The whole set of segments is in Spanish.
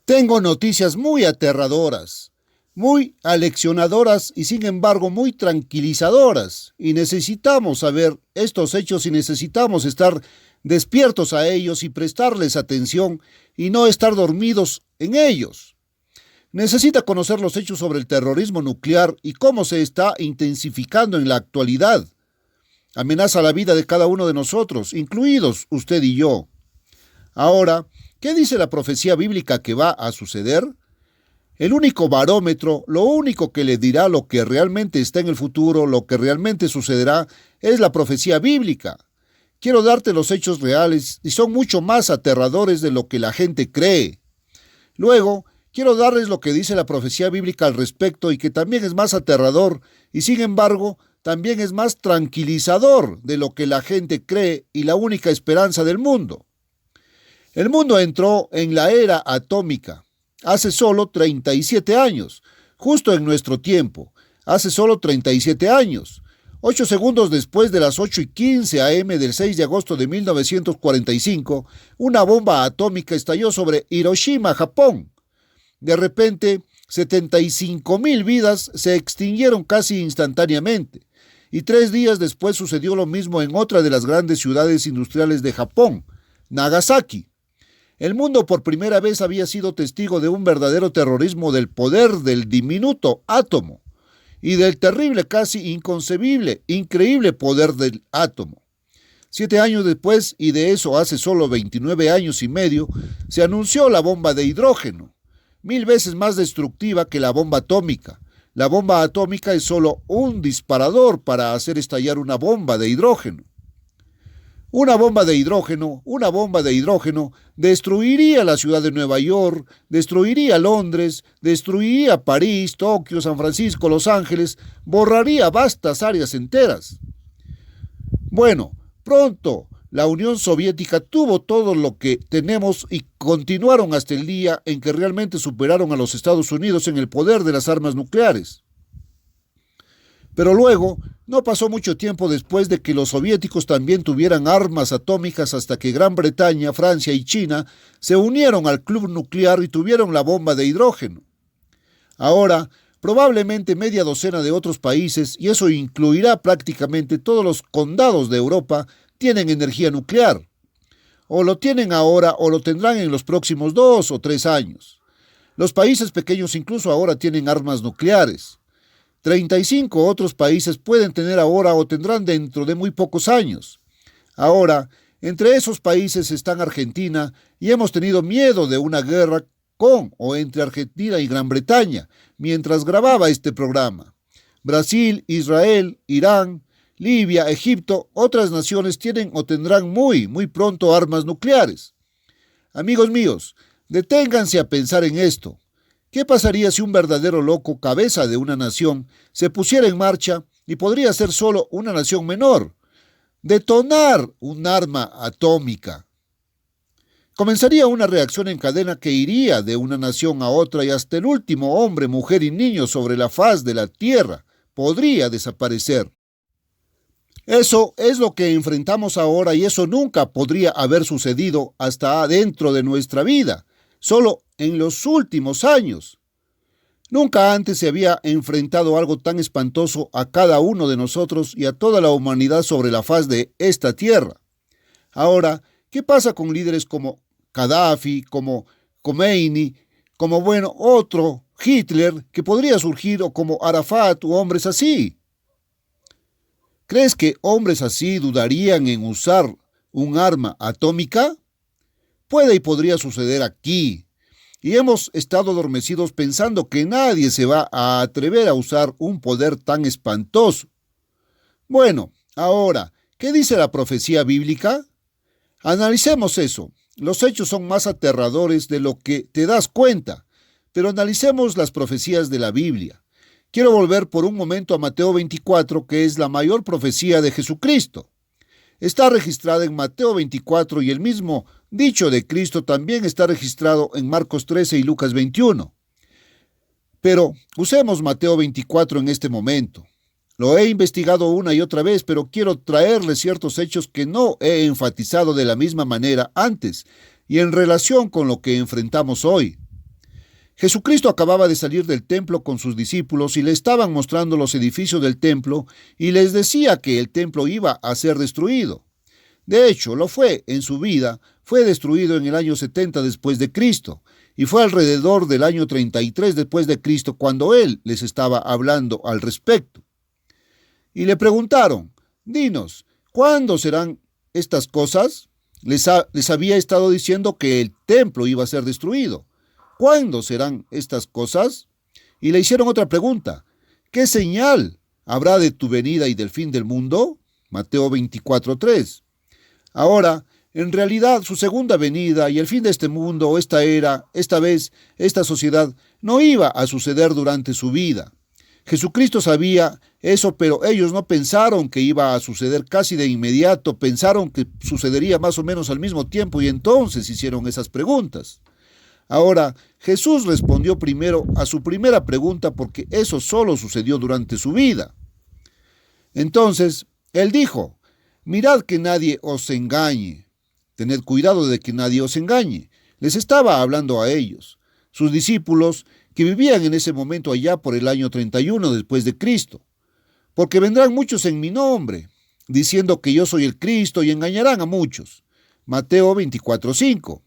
Tengo noticias muy aterradoras, muy aleccionadoras y sin embargo muy tranquilizadoras. Y necesitamos saber estos hechos y necesitamos estar despiertos a ellos y prestarles atención y no estar dormidos en ellos. Necesita conocer los hechos sobre el terrorismo nuclear y cómo se está intensificando en la actualidad. Amenaza la vida de cada uno de nosotros, incluidos usted y yo. Ahora, ¿qué dice la profecía bíblica que va a suceder? El único barómetro, lo único que le dirá lo que realmente está en el futuro, lo que realmente sucederá, es la profecía bíblica. Quiero darte los hechos reales y son mucho más aterradores de lo que la gente cree. Luego, quiero darles lo que dice la profecía bíblica al respecto y que también es más aterrador y sin embargo también es más tranquilizador de lo que la gente cree y la única esperanza del mundo. El mundo entró en la era atómica hace solo 37 años, justo en nuestro tiempo, hace solo 37 años. 8 segundos después de las 8:15 a.m. del 6 de agosto de 1945, una bomba atómica estalló sobre Hiroshima, Japón. De repente, 75,000 vidas se extinguieron casi instantáneamente, y 3 días después sucedió lo mismo en otra de las grandes ciudades industriales de Japón, Nagasaki. El mundo por primera vez había sido testigo de un verdadero terrorismo del poder del diminuto átomo y del terrible, casi inconcebible, increíble poder del átomo. 7 años después, y de eso hace solo 29 años y medio, se anunció la bomba de hidrógeno, 1000 veces más destructiva que la bomba atómica. La bomba atómica es solo un disparador para hacer estallar una bomba de hidrógeno. Una bomba de hidrógeno destruiría la ciudad de Nueva York, destruiría Londres, destruiría París, Tokio, San Francisco, Los Ángeles, borraría vastas áreas enteras. Bueno, pronto la Unión Soviética tuvo todo lo que tenemos y continuaron hasta el día en que realmente superaron a los Estados Unidos en el poder de las armas nucleares. Pero luego, no pasó mucho tiempo después de que los soviéticos también tuvieran armas atómicas hasta que Gran Bretaña, Francia y China se unieron al club nuclear y tuvieron la bomba de hidrógeno. Ahora, probablemente media docena de otros países, y eso incluirá prácticamente todos los condados de Europa, tienen energía nuclear. O lo tienen ahora o lo tendrán en los próximos 2 o 3 años. Los países pequeños incluso ahora tienen armas nucleares. 35 otros países pueden tener ahora o tendrán dentro de muy pocos años. Ahora, entre esos países están Argentina y hemos tenido miedo de una guerra con o entre Argentina y Gran Bretaña mientras grababa este programa. Brasil, Israel, Irán, Libia, Egipto, otras naciones tienen o tendrán muy pronto armas nucleares. Amigos míos, deténganse a pensar en esto. ¿Qué pasaría si un verdadero loco, cabeza de una nación, se pusiera en marcha y podría ser solo una nación menor? Detonar un arma atómica. Comenzaría una reacción en cadena que iría de una nación a otra y hasta el último hombre, mujer y niño sobre la faz de la tierra podría desaparecer. Eso es lo que enfrentamos ahora y eso nunca podría haber sucedido hasta dentro de nuestra vida, solo en los últimos años. Nunca antes se había enfrentado algo tan espantoso a cada uno de nosotros y a toda la humanidad sobre la faz de esta tierra. Ahora, ¿qué pasa con líderes como Gaddafi, como Khomeini, como otro Hitler que podría surgir o como Arafat u hombres así? ¿Crees que hombres así dudarían en usar un arma atómica? Puede y podría suceder aquí. Y hemos estado adormecidos pensando que nadie se va a atrever a usar un poder tan espantoso. Bueno, ahora, ¿qué dice la profecía bíblica? Analicemos eso. Los hechos son más aterradores de lo que te das cuenta, pero analicemos las profecías de la Biblia. Quiero volver por un momento a Mateo 24, que es la mayor profecía de Jesucristo. Está registrada en Mateo 24 y el mismo dicho de Cristo también está registrado en Marcos 13 y Lucas 21. Pero usemos Mateo 24 en este momento. Lo he investigado una y otra vez, pero quiero traerles ciertos hechos que no he enfatizado de la misma manera antes y en relación con lo que enfrentamos hoy. Jesucristo acababa de salir del templo con sus discípulos y le estaban mostrando los edificios del templo y les decía que el templo iba a ser destruido. De hecho, lo fue en su vida, fue destruido en el año 70 después de Cristo, y fue alrededor del año 33 después de Cristo cuando él les estaba hablando al respecto. Y le preguntaron, dinos, ¿cuándo serán estas cosas? Les había estado diciendo que el templo iba a ser destruido. ¿Cuándo serán estas cosas? Y le hicieron otra pregunta, ¿qué señal habrá de tu venida y del fin del mundo? Mateo 24:3. Ahora, en realidad, su segunda venida y el fin de este mundo, esta era, esta vez, esta sociedad, no iba a suceder durante su vida. Jesucristo sabía eso, pero ellos no pensaron que iba a suceder casi de inmediato, pensaron que sucedería más o menos al mismo tiempo y entonces hicieron esas preguntas. Ahora, Jesús respondió primero a su primera pregunta porque eso solo sucedió durante su vida. Entonces, él dijo, mirad que nadie os engañe. Tened cuidado de que nadie os engañe. Les estaba hablando a ellos, sus discípulos, que vivían en ese momento allá por el año 31 después de Cristo. Porque vendrán muchos en mi nombre, diciendo que yo soy el Cristo y engañarán a muchos. Mateo 24:5.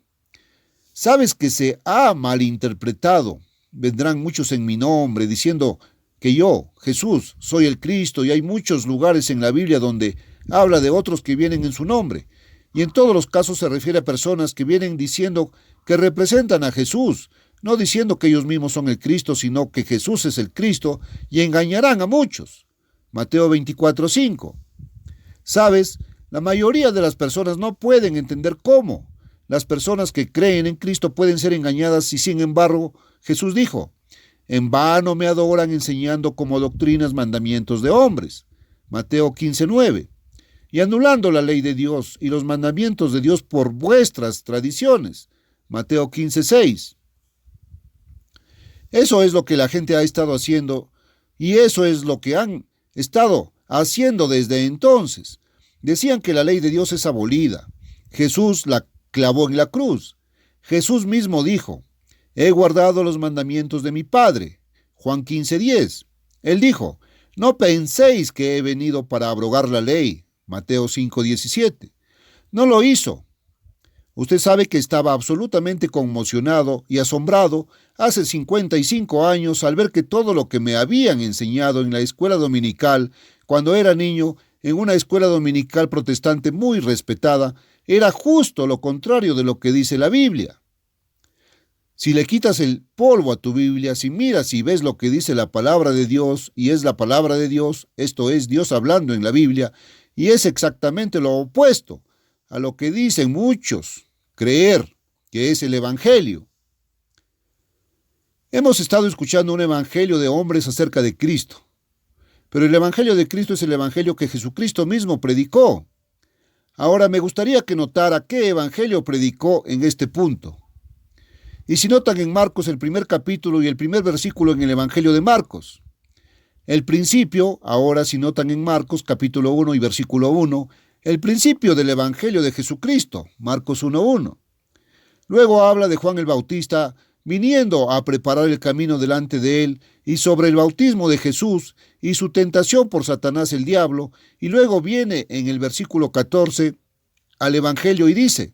Sabes que se ha malinterpretado. Vendrán muchos en mi nombre, diciendo que yo, Jesús, soy el Cristo, y hay muchos lugares en la Biblia donde habla de otros que vienen en su nombre. Y en todos los casos se refiere a personas que vienen diciendo que representan a Jesús, no diciendo que ellos mismos son el Cristo, sino que Jesús es el Cristo, y engañarán a muchos. Mateo 24:5. ¿Sabes? La mayoría de las personas no pueden entender cómo. Las personas que creen en Cristo pueden ser engañadas y sin embargo Jesús dijo, en vano me adoran enseñando como doctrinas mandamientos de hombres. Mateo 15:9. Y anulando la ley de Dios y los mandamientos de Dios por vuestras tradiciones. Mateo 15:6. Eso es lo que la gente ha estado haciendo y eso es lo que han estado haciendo desde entonces. Decían que la ley de Dios es abolida. Jesús la clavó en la cruz. Jesús mismo dijo, he guardado los mandamientos de mi Padre. Juan 15:10. Él dijo, no penséis que he venido para abrogar la ley. Mateo 5:17. No lo hizo. Usted sabe que estaba absolutamente conmocionado y asombrado hace 55 años al ver que todo lo que me habían enseñado en la escuela dominical, cuando era niño, en una escuela dominical protestante muy respetada, era justo lo contrario de lo que dice la Biblia. Si le quitas el polvo a tu Biblia, si miras y ves lo que dice la palabra de Dios, y es la palabra de Dios, esto es Dios hablando en la Biblia, y es exactamente lo opuesto a lo que dicen muchos creer que es el Evangelio. Hemos estado escuchando un evangelio de hombres acerca de Cristo, pero el Evangelio de Cristo es el Evangelio que Jesucristo mismo predicó. Ahora me gustaría que notara qué evangelio predicó en este punto. Y si notan en Marcos el primer capítulo y el primer versículo en el Evangelio de Marcos. El principio, ahora si notan en Marcos capítulo 1 y versículo 1, el principio del Evangelio de Jesucristo, Marcos 1:1. Luego habla de Juan el Bautista viniendo a preparar el camino delante de él y sobre el bautismo de Jesús y su tentación por Satanás el diablo, y luego viene en el versículo 14 al Evangelio y dice,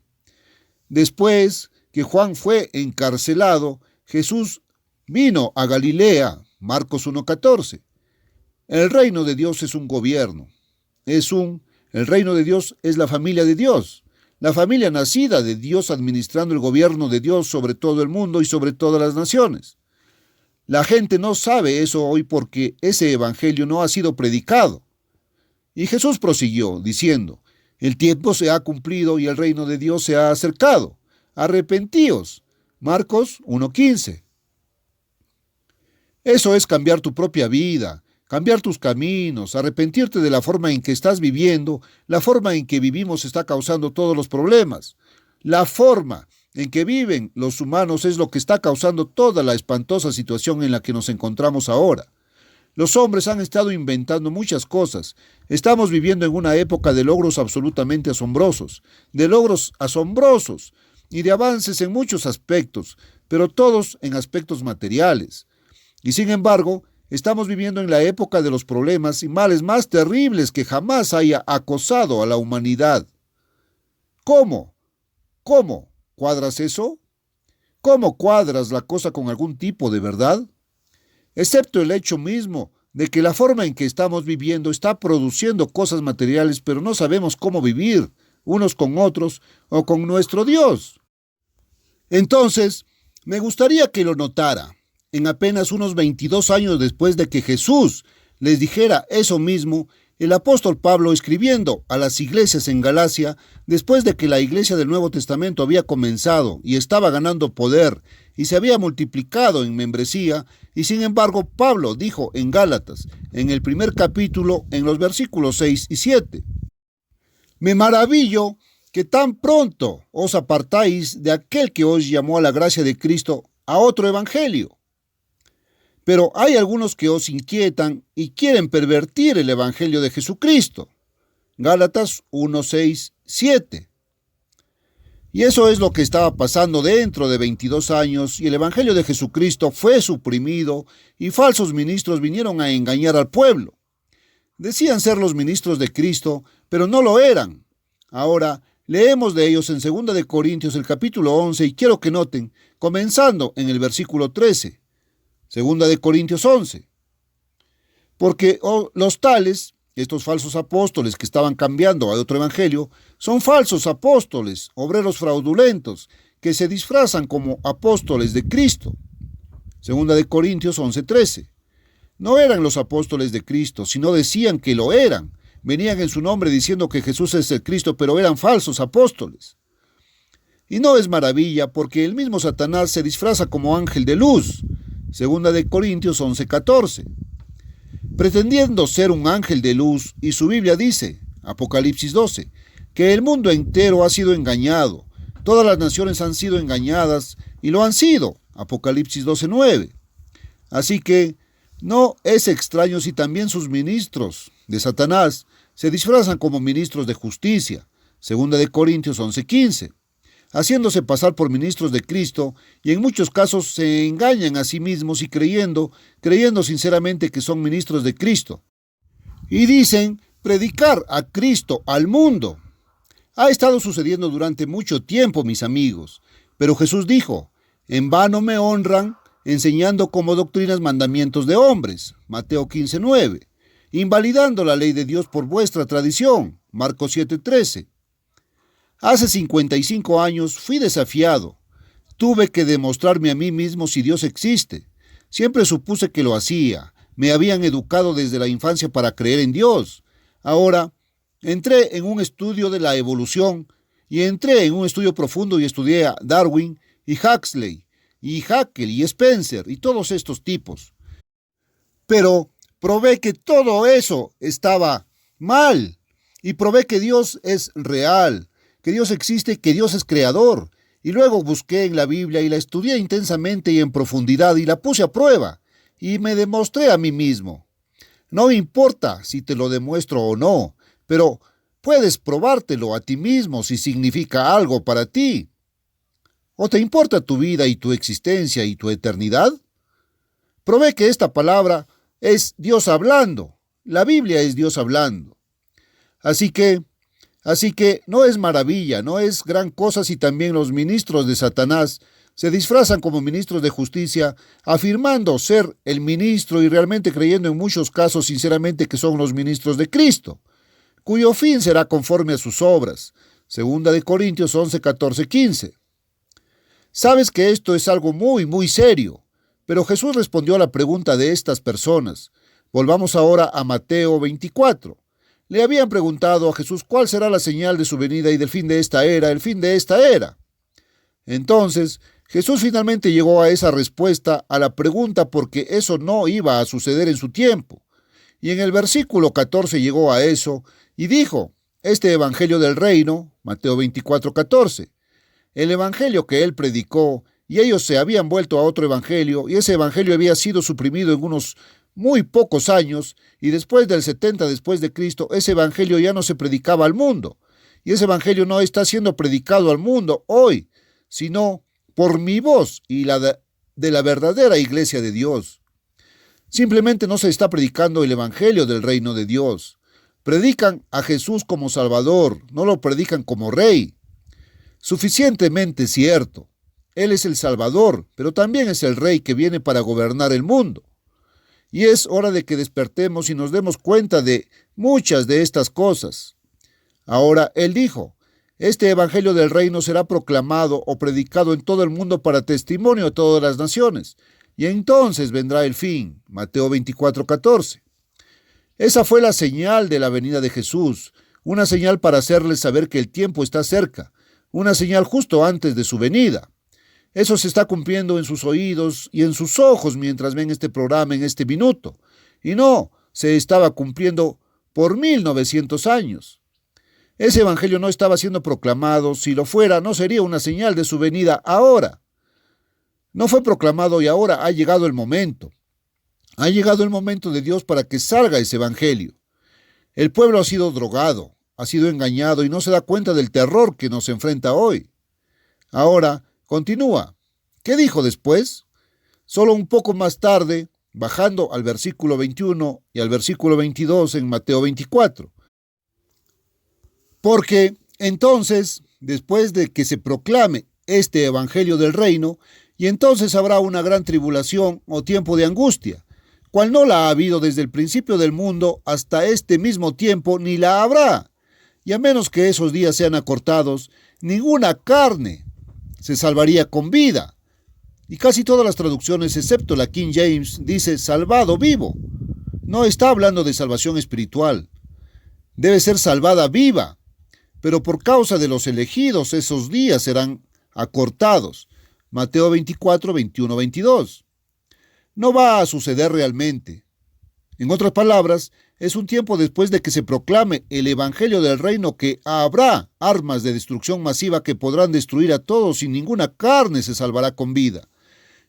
después que Juan fue encarcelado, Jesús vino a Galilea, Marcos 1:14. El reino de Dios es un gobierno, el reino de Dios es la familia de Dios, la familia nacida de Dios administrando el gobierno de Dios sobre todo el mundo y sobre todas las naciones. La gente no sabe eso hoy porque ese evangelio no ha sido predicado. Y Jesús prosiguió diciendo, el tiempo se ha cumplido y el reino de Dios se ha acercado. Arrepentíos. Marcos 1:15. Eso es cambiar tu propia vida, cambiar tus caminos, arrepentirte de la forma en que estás viviendo. La forma en que vivimos está causando todos los problemas. La forma en que viven los humanos es lo que está causando toda la espantosa situación en la que nos encontramos ahora. Los hombres han estado inventando muchas cosas. Estamos viviendo en una época de logros absolutamente asombrosos, y de avances en muchos aspectos, pero todos en aspectos materiales. Y sin embargo, estamos viviendo en la época de los problemas y males más terribles que jamás haya acosado a la humanidad. ¿Cómo? ¿Cómo cuadras eso? ¿Cómo cuadras la cosa con algún tipo de verdad? Excepto el hecho mismo de que la forma en que estamos viviendo está produciendo cosas materiales, pero no sabemos cómo vivir unos con otros o con nuestro Dios. Entonces, me gustaría que lo notara. En apenas unos 22 años después de que Jesús les dijera eso mismo, el apóstol Pablo, escribiendo a las iglesias en Galacia, después de que la iglesia del Nuevo Testamento había comenzado y estaba ganando poder y se había multiplicado en membresía, y sin embargo Pablo dijo en Gálatas, en el primer capítulo, en los versículos 6 y 7, «Me maravillo que tan pronto os apartáis de aquel que os llamó a la gracia de Cristo a otro evangelio. Pero hay algunos que os inquietan y quieren pervertir el evangelio de Jesucristo». Gálatas 1, 6, 7. Y eso es lo que estaba pasando dentro de 22 años, y el evangelio de Jesucristo fue suprimido y falsos ministros vinieron a engañar al pueblo. Decían ser los ministros de Cristo, pero no lo eran. Ahora, leemos de ellos en 2 de Corintios el capítulo 11, y quiero que noten, comenzando en el versículo 13. 2 de Corintios 11. Porque los tales, estos falsos apóstoles que estaban cambiando a otro evangelio, son falsos apóstoles, obreros fraudulentos, que se disfrazan como apóstoles de Cristo. 2 de Corintios 11:13. No eran los apóstoles de Cristo, sino decían que lo eran. Venían en su nombre diciendo que Jesús es el Cristo, pero eran falsos apóstoles. Y no es maravilla, porque el mismo Satanás se disfraza como ángel de luz. 2 de Corintios 11:14. Pretendiendo ser un ángel de luz, y su Biblia dice, Apocalipsis 12, que el mundo entero ha sido engañado, todas las naciones han sido engañadas, y lo han sido, Apocalipsis 12:9. Así que no es extraño si también sus ministros de Satanás se disfrazan como ministros de justicia, 2 de Corintios 11:15. Haciéndose pasar por ministros de Cristo, y en muchos casos se engañan a sí mismos y creyendo sinceramente que son ministros de Cristo. Y dicen predicar a Cristo al mundo. Ha estado sucediendo durante mucho tiempo, mis amigos, pero Jesús dijo, en vano me honran enseñando como doctrinas mandamientos de hombres, Mateo 15:9, invalidando la ley de Dios por vuestra tradición, Marcos 7:13. Hace 55 años fui desafiado. Tuve que demostrarme a mí mismo si Dios existe. Siempre supuse que lo hacía. Me habían educado desde la infancia para creer en Dios. Ahora, entré en un estudio de la evolución y entré en un estudio profundo y estudié a Darwin y Huxley y Haeckel y Spencer y todos estos tipos. Pero probé que todo eso estaba mal y probé que Dios es real, que Dios existe, que Dios es creador. Y luego busqué en la Biblia y la estudié intensamente y en profundidad y la puse a prueba y me demostré a mí mismo. No importa si te lo demuestro o no, pero puedes probártelo a ti mismo si significa algo para ti. ¿O te importa tu vida y tu existencia y tu eternidad? Probé que esta palabra es Dios hablando. La Biblia es Dios hablando. Así que no es maravilla, no es gran cosa si también los ministros de Satanás se disfrazan como ministros de justicia, afirmando ser el ministro y realmente creyendo en muchos casos sinceramente que son los ministros de Cristo, cuyo fin será conforme a sus obras. 2 de Corintios 11, 14, 15. Sabes que esto es algo muy, muy serio, pero Jesús respondió a la pregunta de estas personas. Volvamos ahora a Mateo 24. Le habían preguntado a Jesús cuál será la señal de su venida y del fin de esta era, el fin de esta era. Entonces, Jesús finalmente llegó a esa respuesta a la pregunta porque eso no iba a suceder en su tiempo. Y en el versículo 14 llegó a eso y dijo, este evangelio del reino, Mateo 24, 14, el evangelio que él predicó, y ellos se habían vuelto a otro evangelio, y ese evangelio había sido suprimido en unos muy pocos años, y después del 70 después de Cristo, ese evangelio ya no se predicaba al mundo, y ese evangelio no está siendo predicado al mundo hoy, sino por mi voz y la de la verdadera iglesia de Dios. Simplemente no se está predicando el evangelio del reino de Dios. Predican a Jesús como Salvador, no lo predican como Rey. Suficientemente cierto. Él es el Salvador, pero también es el Rey que viene para gobernar el mundo. Y es hora de que despertemos y nos demos cuenta de muchas de estas cosas. Ahora, Él dijo, este evangelio del reino será proclamado o predicado en todo el mundo para testimonio a todas las naciones, y entonces vendrá el fin. Mateo 24:14. Esa fue la señal de la venida de Jesús, una señal para hacerles saber que el tiempo está cerca, una señal justo antes de su venida. Eso se está cumpliendo en sus oídos y en sus ojos mientras ven este programa en este minuto, y no se estaba cumpliendo por 1900 años. Ese evangelio no estaba siendo proclamado. Si lo fuera, no sería una señal de su venida ahora. No fue proclamado y ahora ha llegado el momento. Ha llegado el momento de Dios para que salga ese evangelio. El pueblo ha sido drogado, ha sido engañado y no se da cuenta del terror que nos enfrenta hoy. Ahora, continúa. ¿Qué dijo después? Solo un poco más tarde, bajando al versículo 21 y al versículo 22 en Mateo 24. Porque entonces, después de que se proclame este evangelio del reino, y entonces habrá una gran tribulación o tiempo de angustia, cual no la ha habido desde el principio del mundo hasta este mismo tiempo, ni la habrá. Y a menos que esos días sean acortados, ninguna carne se salvaría con vida. Y casi todas las traducciones, excepto la King James, dice salvado vivo. No está hablando de salvación espiritual. Debe ser salvada viva. Pero por causa de los elegidos, esos días serán acortados. Mateo 24, 21, 22. No va a suceder realmente. En otras palabras, es un tiempo después de que se proclame el evangelio del reino que habrá armas de destrucción masiva que podrán destruir a todos y ninguna carne se salvará con vida.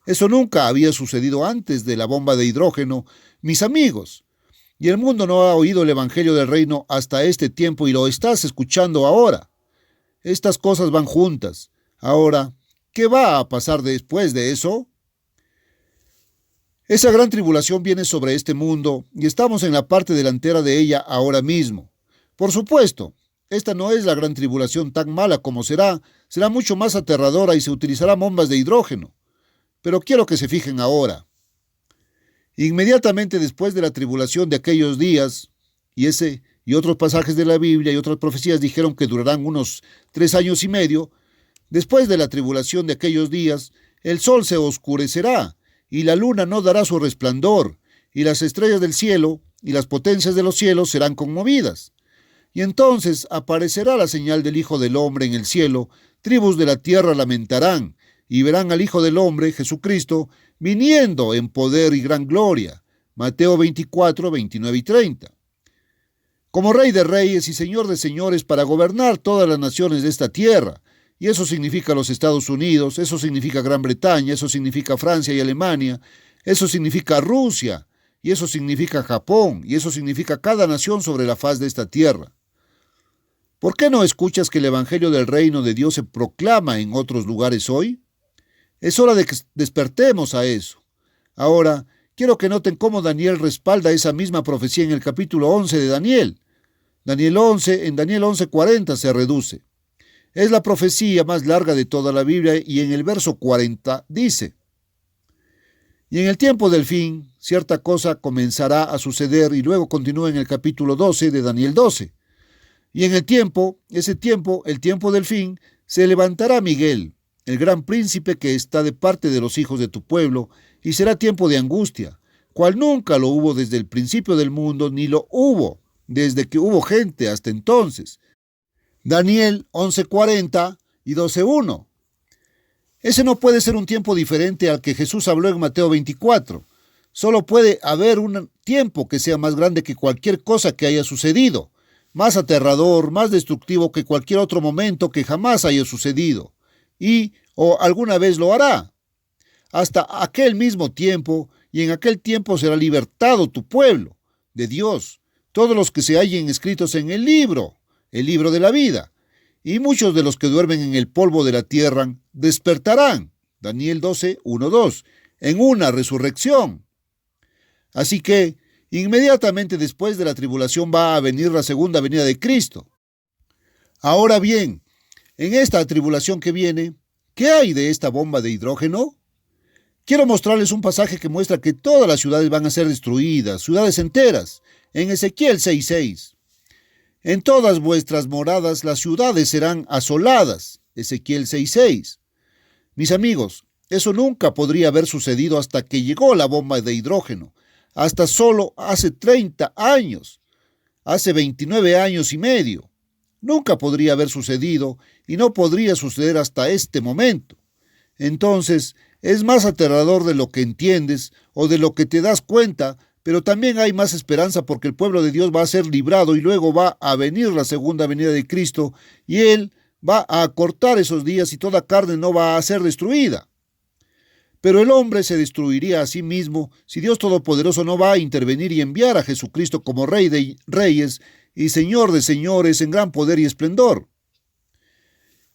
Eso nunca había sucedido antes de la bomba de hidrógeno, mis amigos. Y el mundo no ha oído el evangelio del reino hasta este tiempo y lo estás escuchando ahora. Estas cosas van juntas. Ahora, ¿qué va a pasar después de eso? Esa gran tribulación viene sobre este mundo y estamos en la parte delantera de ella ahora mismo. Por supuesto, esta no es la gran tribulación tan mala como será mucho más aterradora y se utilizarán bombas de hidrógeno. Pero quiero que se fijen ahora. Inmediatamente después de la tribulación de aquellos días, y ese y otros pasajes de la Biblia y otras profecías dijeron que durarán unos 3 años y medio, después de la tribulación de aquellos días, el sol se oscurecerá, y la luna no dará su resplandor, y las estrellas del cielo y las potencias de los cielos serán conmovidas. Y entonces aparecerá la señal del Hijo del Hombre en el cielo, tribus de la tierra lamentarán, y verán al Hijo del Hombre, Jesucristo, viniendo en poder y gran gloria. Mateo 24, 29 y 30. Como Rey de Reyes y Señor de Señores para gobernar todas las naciones de esta tierra. Y eso significa los Estados Unidos, eso significa Gran Bretaña, eso significa Francia y Alemania, eso significa Rusia, y eso significa Japón, y eso significa cada nación sobre la faz de esta tierra. ¿Por qué no escuchas que el Evangelio del Reino de Dios se proclama en otros lugares hoy? Es hora de que despertemos a eso. Ahora, quiero que noten cómo Daniel respalda esa misma profecía en el capítulo 11 de Daniel. En Daniel 11:40 se reduce. Es la profecía más larga de toda la Biblia y en el verso 40 dice: y en el tiempo del fin, cierta cosa comenzará a suceder, y luego continúa en el capítulo 12 de Daniel 12. Y en el tiempo del fin, se levantará Miguel, el gran príncipe que está de parte de los hijos de tu pueblo, y será tiempo de angustia, cual nunca lo hubo desde el principio del mundo, ni lo hubo desde que hubo gente hasta entonces. Daniel 11:40 y 12:1. Ese no puede ser un tiempo diferente al que Jesús habló en Mateo 24. Solo puede haber un tiempo que sea más grande que cualquier cosa que haya sucedido, más aterrador, más destructivo que cualquier otro momento que jamás haya sucedido, o alguna vez lo hará. Hasta aquel mismo tiempo, y en aquel tiempo será libertado tu pueblo, de Dios, todos los que se hallen escritos en el libro de la vida, y muchos de los que duermen en el polvo de la tierra despertarán, Daniel 12, 1, 2, en una resurrección. Así que, inmediatamente después de la tribulación va a venir la segunda venida de Cristo. Ahora bien, en esta tribulación que viene, ¿qué hay de esta bomba de hidrógeno? Quiero mostrarles un pasaje que muestra que todas las ciudades van a ser destruidas, ciudades enteras, en Ezequiel 6:6. En todas vuestras moradas las ciudades serán asoladas, Ezequiel 6:6. Mis amigos, eso nunca podría haber sucedido hasta que llegó la bomba de hidrógeno, hasta solo hace 30 años, hace 29 años y medio. Nunca podría haber sucedido y no podría suceder hasta este momento. Entonces, es más aterrador de lo que entiendes o de lo que te das cuenta, pero también hay más esperanza porque el pueblo de Dios va a ser librado y luego va a venir la segunda venida de Cristo y Él va a acortar esos días y toda carne no va a ser destruida. Pero el hombre se destruiría a sí mismo si Dios Todopoderoso no va a intervenir y enviar a Jesucristo como Rey de Reyes y Señor de Señores en gran poder y esplendor.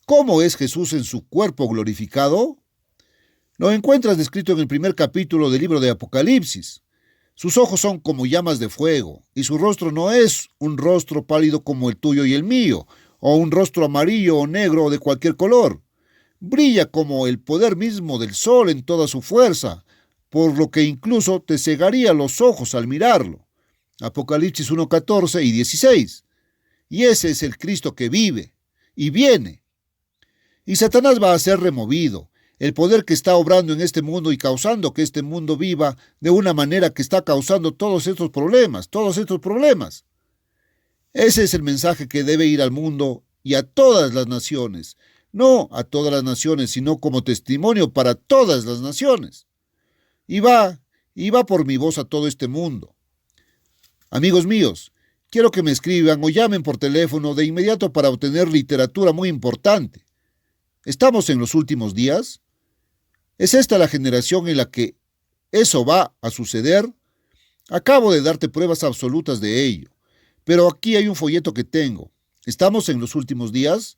¿Cómo es Jesús en su cuerpo glorificado? Lo encuentras descrito en el primer capítulo del libro de Apocalipsis. Sus ojos son como llamas de fuego, y su rostro no es un rostro pálido como el tuyo y el mío, o un rostro amarillo o negro o de cualquier color. Brilla como el poder mismo del sol en toda su fuerza, por lo que incluso te cegaría los ojos al mirarlo. Apocalipsis 1:14 y 16. Y ese es el Cristo que vive y viene. Y Satanás va a ser removido. El poder que está obrando en este mundo y causando que este mundo viva de una manera que está causando todos estos problemas. Ese es el mensaje que debe ir al mundo y a todas las naciones. No a todas las naciones, sino como testimonio para todas las naciones. Y va por mi voz a todo este mundo. Amigos míos, quiero que me escriban o llamen por teléfono de inmediato para obtener literatura muy importante. ¿Estamos en los últimos días? ¿Es esta la generación en la que eso va a suceder? Acabo de darte pruebas absolutas de ello, pero aquí hay un folleto que tengo. ¿Estamos en los últimos días?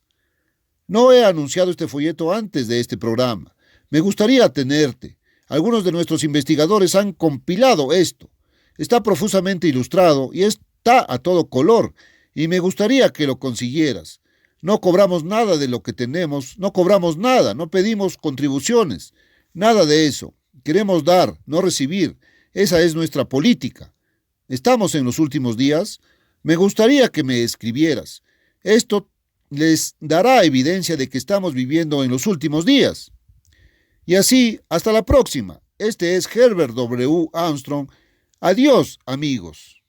No he anunciado este folleto antes de este programa. Me gustaría tenerte. Algunos de nuestros investigadores han compilado esto. Está profusamente ilustrado y está a todo color, y me gustaría que lo consiguieras. No cobramos nada de lo que tenemos, no cobramos nada, no pedimos contribuciones, nada de eso. Queremos dar, no recibir. Esa es nuestra política. ¿Estamos en los últimos días? Me gustaría que me escribieras. Esto les dará evidencia de que estamos viviendo en los últimos días. Y así, hasta la próxima. Este es Herbert W. Armstrong. Adiós, amigos.